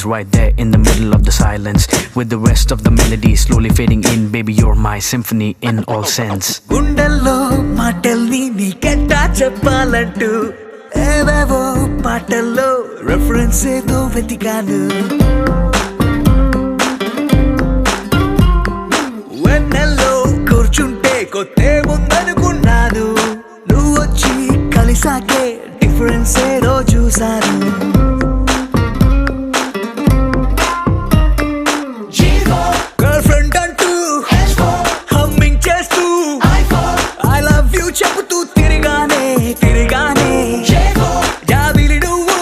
right there in the middle of the silence, with the rest of the melody slowly fading in. Baby, you're my symphony in all sense. గుండెల్లో మాటల్ని నీకెట్టా చెప్పాలంటూ ఏవేవో పాటల్లో reference ఏదో వెతికాను. వెన్నెల్లో కూర్చుంటే కొత్తే ముందనుకున్నాను. నువ్వు వచ్చి కలిసాకే డిఫరెన్స్ ఏదో చూసాను. చెబుతూ తిరిగానే జాబిలి నువ్వు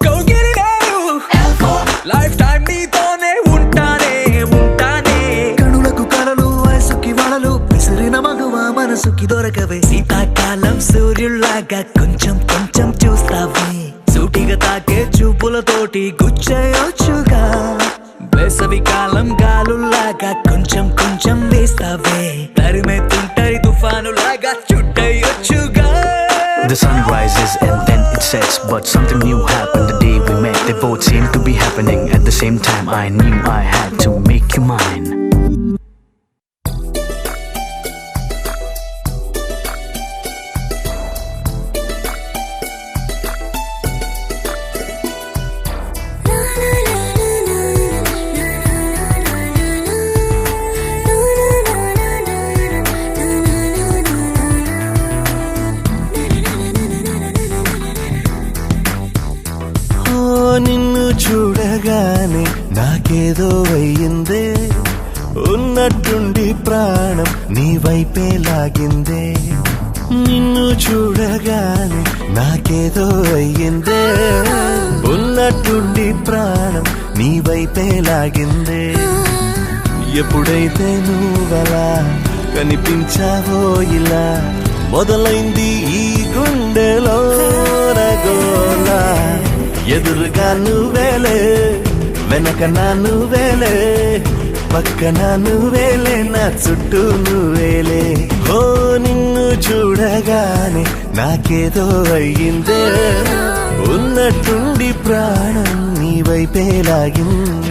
కౌగిలి నేను లైఫ్ టైం నీతోనే ఉంటానే కనులకు కలలు వయసుకి వలలు విసిరిన మగువ మనసుకి దొరకవే. శీతాకాలం సూర్యుల్లాగా కొంచెం చూస్తావే. సూటిగా తాకే చూపులతోటి గుచ్చేయొచ్చుగా. వేసవి కాలం గాలుల్లాగా కొంచెం వేస్తావే. తరిమెత్తుంటరి తుఫానులాగా చుట్టయొచ్చుగా. The sun rises and then it sets, but something new happened the day we met. They both seemed to be happening at the same time. I knew I had to make you mine. నిన్ను చూడగానే నాకేదో అయ్యిందే. ఉన్నట్టుండి ప్రాణం నీ వైపే లాగిందే. నిన్ను చూడగానే నాకేదో అయ్యిందే. ఉన్నట్టుండి ప్రాణం నీ వైపే లాగిందే. ఎప్పుడైతే నువ్వలా కనిపించావో ఇలా మొదలైంది ఈ గుండెలో రగోలా. ఎదురుగా నువ్వేలే, వెనక నా నువ్వేలే, పక్కన నువ్వేలే, నా చుట్టూ నువ్వేలే. ఓ నిన్ను చూడగానే నాకేదో అయ్యిందే. ఉన్నట్టుండి ప్రాణం నీ వైపే లాగిందే.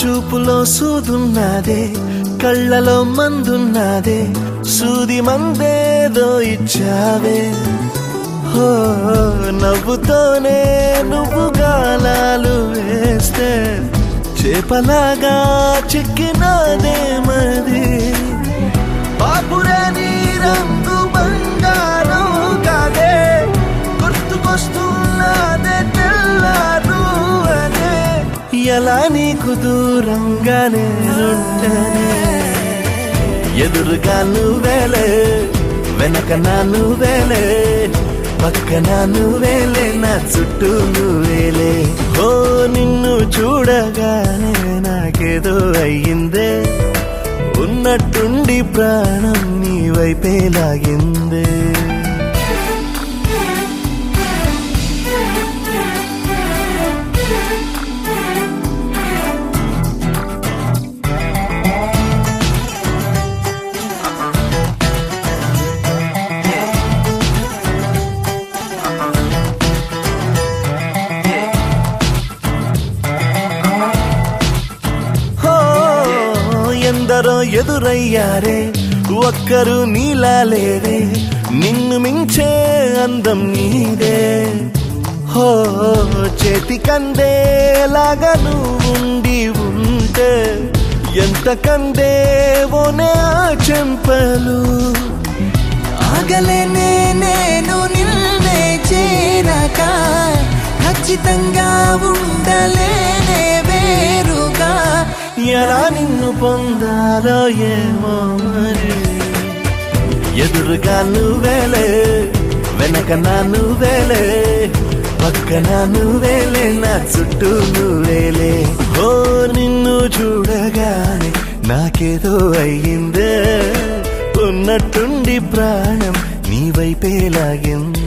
చూపులో సూదున్నదే, కళ్ళలో మందున్నదే, సూది మందేదో ఇచ్చావే. హో నవ్వుతోనే నువ్వు గాలాలు వేస్తే చేపలాగా చిక్కినాదే మది. బాపురే నీ రంగు బంగారం కాదే, గుర్తుకొస్తున్నదే తెల్లారు అనే. ఎలా నీకు దూరంగానే ఉండనే. ఎదురుగా నువ్వేలే, వెనక నా నువ్వేలే, పక్కన నువ్వేలే, నా చుట్టూ నువ్వేలే. ఓ నిన్ను చూడగానే నాకేదో అయ్యిందే. ఉన్నట్టుండి ప్రాణం నీ వైపే లాగిందే. ఎందరో ఎదురయ్యారే, ఒక్కరు నీలా లేరే, నిన్ను మించే అందం నీదే. హో చేతికందేలాగా నువ్వుండి ఉంటే ఎంత కందేవోనే ఆ చెంపలు. ఆగలేనే నేను నిన్నే చేరక, ఖచ్చితంగా ఉండలేనే వేరుగా. ఎలా నిన్ను పొందాలో ఏమో మరి. ఎదురుగా నువ్వేలే, వెనక నా నువ్వేలే, పక్కన నువ్వేలే, నా చుట్టూ నువ్వేలే. ఓ నిన్ను చూడగానే నాకేదో అయ్యిందే. ఉన్నట్టుండి ప్రాణం నీ వైపే లాగింది.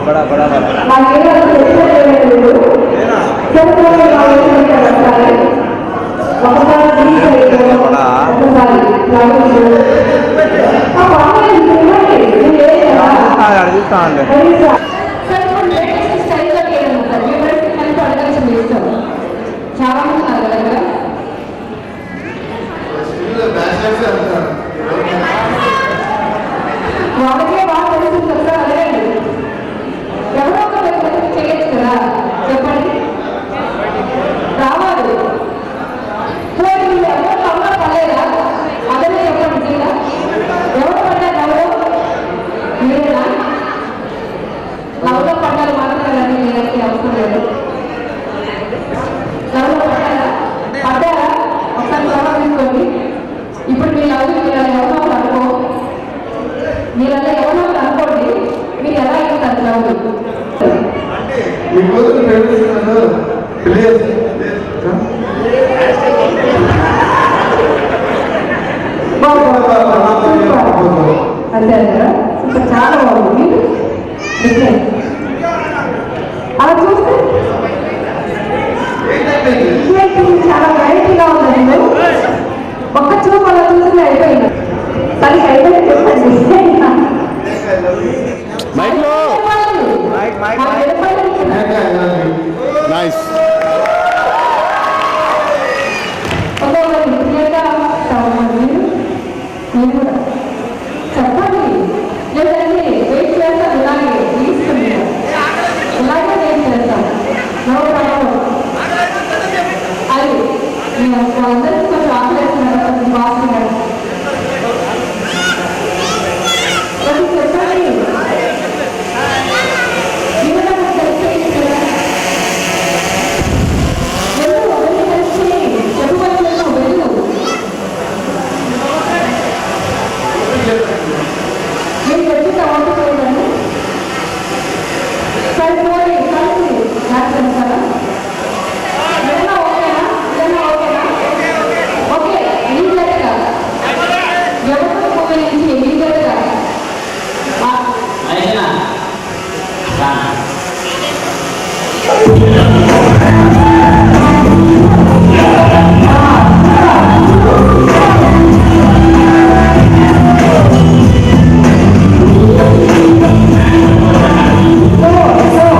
बड़ा बड़ा చాలా మంది ఉన్నారు కదా వాళ్ళకే బాగా తెలుస్తుంది కదా అదే ఎవరో ఒకరు చేయొచ్చు కదా చెప్పండి రావాలి ఎవరో అమ్మ పడలేదా అదే చెప్పండి జిల్లా ఎవరు పడ్డారు ఎవరు మీరేనా లవ్లో పడ్డారు మాత్రం కదండి మీరంటే అవసరం లేదు లవ్లో పడ్డారా ఒకసారి లవ్ తీసుకోండి ఇప్పుడు మీ లవ్ ఎవరో అనుకో మీరల్లా ఎవరో అనుకోండి మీరు ఎలా అవుతారు లవ్ అదే కదా ఇప్పుడు చాలా బాగుంది అలా చూస్తే చాలా వెరైటీగా ఉందండి ఒక్క చూపు అలా చూస్తే అయిపోయింది తనకి అయిపోయింది చెప్పండి నైస్ చెప్పండి లేదండి వెయిట్ చేస్తాను ఇలాగే తీసుకుంది ఇలాగే నేను చేస్తాను నో ప్రాబ్లం అది వాళ్ళందరికీ కొంచెం ఆకలేస్తున్నారు కొంచెం బాగున్నారు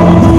చెప్పండి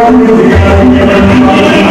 Thank you.